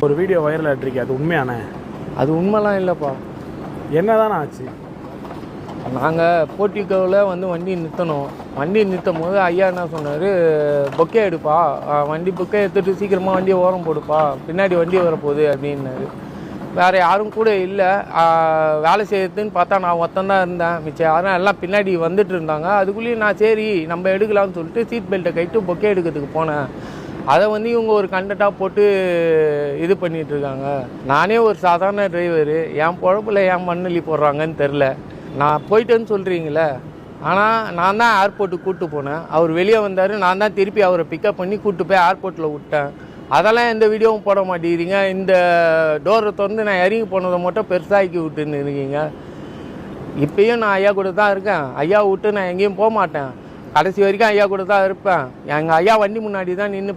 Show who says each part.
Speaker 1: ஒரு video viral ஆகிட்டுருக்கு, அது உண்மையானே?
Speaker 2: அது உண்மைலாம் இல்லைப்பா.
Speaker 1: என்னதானே ஆச்சு?
Speaker 2: நாங்கள் போர்ட்டிகோவில் வந்து வண்டி நிறுத்தணும். வண்டி நிறுத்தும் போது ஐயா என்ன சொன்னார், பொக்கே எடுப்பா, வண்டி பொக்கே எடுத்துகிட்டு சீக்கிரமாக வண்டியை ஓரம் போடுப்பா, பின்னாடி வண்டி வரப்போகுது அப்படின்னாரு. வேறு யாரும் கூட இல்லை. வேலை செய்யறதுன்னு பார்த்தா நான் ஒருத்தந்தான் இருந்தேன். மிச்சம் யாரும் எல்லாம் பின்னாடி வந்துட்டு இருந்தாங்க. அதுக்குள்ளேயும் நான் சரி நம்ம எடுக்கலாம்னு சொல்லிட்டு சீட் பெல்ட்டை கட்டிட்டு பொக்கே எடுக்கிறதுக்கு போனேன். அதை வந்து இவங்க ஒரு கண்டெக்டாக போட்டு இது பண்ணிகிட்ருக்காங்க. நானே ஒரு சாதாரண டிரைவரு, என் பொழப்பில் ஏன் மண்ணள்ளி போடுறாங்கன்னு தெரில. நான் போயிட்டேன்னு சொல்கிறீங்களே, ஆனால் நான் தான் ஏர்போர்ட்டுக்கு கூப்பிட்டு போனேன். அவர் வெளியே வந்தார், நான் தான் திருப்பி அவரை பிக்கப் பண்ணி கூப்பிட்டு போய் ஏர்போர்ட்டில் விட்டேன். அதெல்லாம் எந்த வீடியோவும் போட மாட்டேங்கிறீங்க. இந்த டோரை திறந்து நான் இறங்கி போனதை மட்டும் பெருசாக்கி விட்டுன்னு இருக்கீங்க. இப்பயும் நான் ஐயா கூட தான் இருக்கேன். ஐயா விட்டு நான் எங்கேயும் போக மாட்டேன். கடைசி வரைக்கும் ஐயா கூட தான் இருப்பேன். எங்கள் ஐயா வண்டி முன்னாடி தான் நின்று